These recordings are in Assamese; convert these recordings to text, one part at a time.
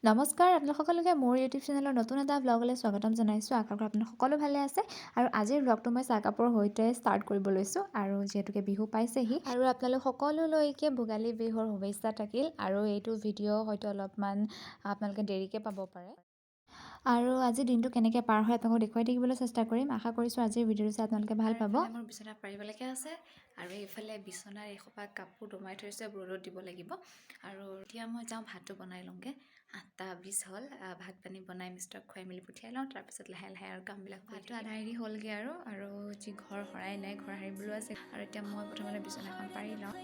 নমস্কাৰ আপোনালোক সকলোকে মোৰ ইউটিউব চেনেলৰ নতুন এটা ব্লগলৈ স্বাগতম জনাইছোঁ। আশা কৰোঁ আপোনালোক সকলো ভালে আছে। আৰু আজিৰ ব্লগটো মই চাহ কাপৰ সৈতে ষ্টাৰ্ট কৰিব লৈছোঁ। আৰু যিহেতুকে বিহু পাইছেহি আৰু আপোনালোক সকলোলৈকে ভোগালী বিহুৰ শুভেচ্ছা থাকিল। আৰু এইটো ভিডিঅ' হয়তো অলপমান আপোনালোকে দেৰিকৈ পাব পাৰে। আৰু আজি দিনটো কেনেকৈ পাৰ হয় আপোনালোকক দেখুৱাই থাকিবলৈ চেষ্টা কৰিম। আশা কৰিছোঁ আজিৰ ভিডিঅ'টো চাই আপোনালোকে ভাল পাব। মোৰ বিচনা পাৰিবলৈকে আছে আৰু এইফালে বিচনাৰ এসোপা কাপোৰ দমাই থৈছে, ৰ'দত দিব লাগিব। আৰু এতিয়া মই যাওঁ ভাতটো বনাই লওঁগৈ। 8:20 হ'ল। ভাত পানী বনাই মিষ্টাৰক খুৱাই মেলি পঠিয়াই লওঁ। তাৰপিছত লাহে লাহে আৰু কামবিলাক ভাতটো আধা হেৰি হ'লগৈ আৰু যি ঘৰ সৰাই নাই, ঘৰ সাৰিবলৈও আছে। আৰু এতিয়া মই প্ৰথমতে বিচনাখন পাৰি লওঁ।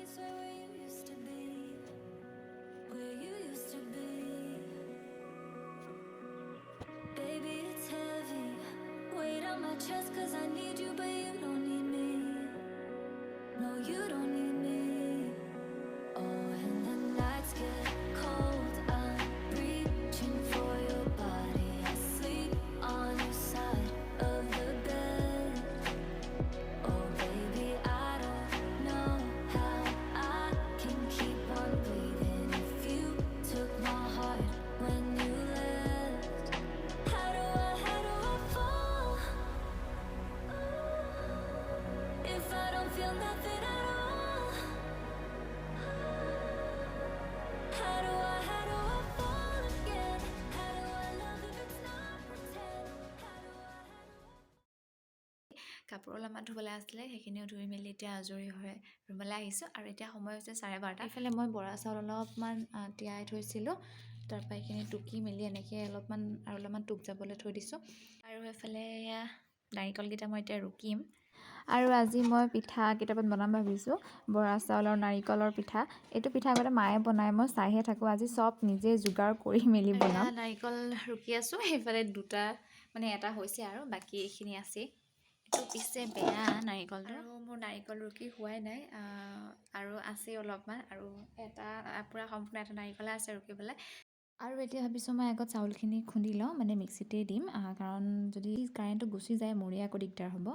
কাপোৰ অলপমান ধুবলৈ আছিলে, সেইখিনিও ধুই মেলি এতিয়া আজৰি হৈ ৰুমলৈ আহিছোঁ। আৰু এতিয়া সময় হৈছে 12:30। এইফালে মই বৰা চাউল অলপমান তিয়াই থৈছিলোঁ। তাৰপৰা এইখিনি টুকি মেলি এনেকৈ অলপমান টোপ যাবলৈ থৈ দিছোঁ। আৰু এইফালে এয়া নাৰিকলকেইটা মই এতিয়া ৰুকিম। আৰু আজি মই পিঠা কেইটামান বনাম ভাবিছোঁ। বৰা চাউলৰ নাৰিকলৰ পিঠা। এইটো পিঠা আগতে মায়ে বনায়, মই চাইহে থাকোঁ। আজি চব নিজে যোগাৰ কৰি মেলি বনাম। নাৰিকল ৰুকি আছোঁ। সেইফালে দুটা এটা হৈছে আৰু বাকী এইখিনি আছেই। এইটো পিছে বেয়া নাৰিকলটো, আৰু মোৰ নাৰিকল ৰুকি হোৱাই নাই আৰু আছেই অলপমান। আৰু পূৰা সম্পূৰ্ণ এটা নাৰিকলে আছে ৰুকিবলৈ। আৰু এতিয়া ভাবিছোঁ মই আগত চাউলখিনি খুন্দি লওঁ, মিক্সিতেই দিম। কাৰণ যদি কাৰেণ্টটো গুচি যায় মোৰে আকৌ দিগদাৰ হ'ব।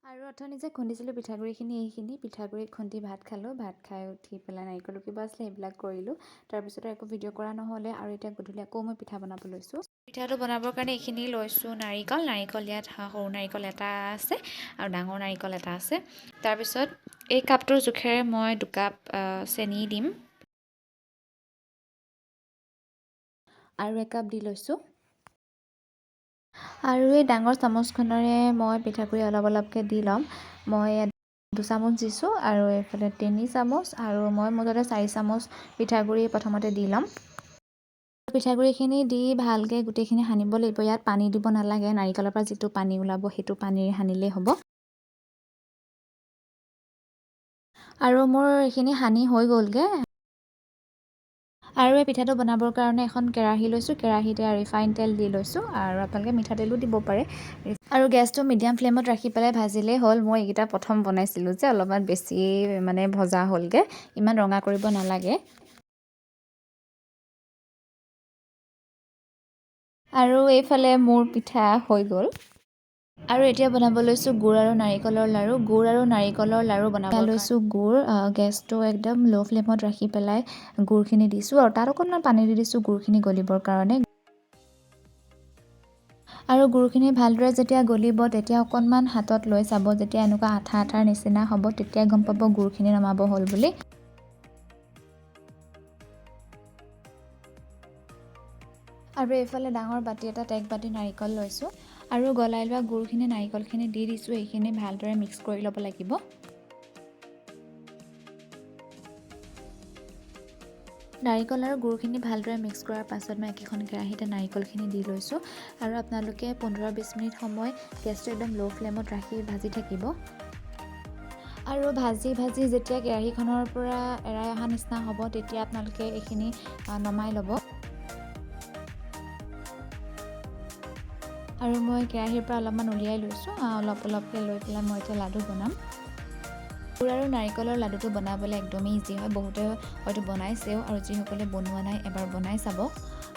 আৰু অথনি যে খুন্দিছিলোঁ পিঠাগুড়িখিনি, এইখিনি পিঠাগুড়ি খুন্দি ভাত খালোঁ। ভাত খাই উঠি পেলাই নাৰিকল ৰুকিব আছিলে, সেইবিলাক কৰিলোঁ। তাৰপিছত একো ভিডিঅ' কৰা নহ'লে। আৰু এতিয়া গধূলি আকৌ মই পিঠা বনাব লৈছোঁ। পিঠাটো বনাবৰ কাৰণে এইখিনি লৈছোঁ নাৰিকল ইয়াত সৰু নাৰিকল এটা আছে আৰু ডাঙৰ নাৰিকল এটা আছে। তাৰপিছত এই কাপটোৰ জোখেৰে মই 2 কাপ চেনি দিম আৰু 1 কাপ দি লৈছোঁ। আৰু এই ডাঙৰ চামুচখনেৰে মই পিঠাগুড়ি অলপকৈ দি ল'ম। মই 2 চামুচ দিছোঁ আৰু এইফালে 3 চামুচ, আৰু মই মুঠতে 4 চামুচ পিঠাগুড়ি প্ৰথমতে দি ল'ম। পিঠাগুড়িখিনি দি ভালকৈ গোটেইখিনি সানিব লাগিব। ইয়াত পানী দিব নালাগে, নাৰিকলৰ পৰা যিটো পানী ওলাব সেইটো পানীৰে সানিলেই হ'ব। আৰু মোৰ এইখিনি সানি হৈ গ'লগৈ। আৰু এই পিঠাটো বনাবৰ কাৰণে এখন কেৰাহী লৈছোঁ। কেৰাহীতে ৰিফাইন তেল দি লৈছোঁ, আৰু আপোনালোকে মিঠাতেলো দিব পাৰে। আৰু গেছটো মিডিয়াম ফ্লেমত ৰাখি পেলাই ভাজিলেই হ'ল। মই এইকেইটা প্ৰথম বনাইছিলোঁ যে অলপমান বেছি ভজা হ'লগৈ, ইমান ৰঙা কৰিব নালাগে। আৰু এইফালে মোৰ পিঠা হৈ গ'ল। আৰু এতিয়া বনাব লৈছোঁ গুড় আৰু নাৰিকলৰ লাড়ু বনাব লৈছোঁ। গেছটো একদম ল' ফ্লেমত ৰাখি পেলাই গুড়খিনি দিছোঁ, আৰু তাত অকণমান পানী দি দিছোঁ গুড়খিনি গলিবৰ কাৰণে। আৰু গুড়খিনি ভালদৰে যেতিয়া গলিব তেতিয়া অকণমান হাতত লৈ চাব, যেতিয়া এনেকুৱা আঠা আঠাৰ নিচিনা হ'ব তেতিয়াই গম পাব গুড়খিনি নমাব হ'ল বুলি। আৰু এইফালে ডাঙৰ বাতি এটাত 1 বাতি নাৰিকল লৈছোঁ, আৰু গলাই লোৱা গুড়খিনি নাৰিকলখিনি দি দিছোঁ। এইখিনি ভালদৰে মিক্স কৰি ল'ব লাগিব। নাৰিকল আৰু গুড়খিনি ভালদৰে মিক্স কৰাৰ পাছত মই একেখন কেৰাহীতে নাৰিকলখিনি দি লৈছোঁ। আৰু আপোনালোকে 15-20 মিনিট সময় গেছটো একদম ল' ফ্লেমত ৰাখি ভাজি থাকিব। আৰু ভাজি যেতিয়া কেৰাহীখনৰ পৰা এৰাই অহা নিচিনা হ'ব তেতিয়া আপোনালোকে এইখিনি নমাই ল'ব। আৰু মই কেৰাহীৰ পৰা অলপমান উলিয়াই লৈছোঁ, অলপকৈ লৈ পেলাই মই এতিয়া লাডু বনাম। গুড় আৰু নাৰিকলৰ লাডুটো বনাবলৈ একদমেই ইজি হয়। বহুতে হয়তো বনাইছেও, আৰু যিসকলে বনোৱা নাই এবাৰ বনাই চাব।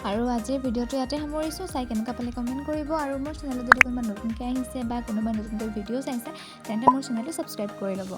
আৰু আজিৰ ভিডিঅ'টো ইয়াতে সামৰিছোঁ। চাই কেনেকুৱা পালে কমেণ্ট কৰিব, আৰু মোৰ চেনেলত যদি কোনোবা নতুনকৈ আহিছে বা কোনোবা নতুনকৈ ভিডিঅ' চাইছে তেন্তে মোৰ চেনেলটো ছাবস্ক্ৰাইব কৰি ল'ব।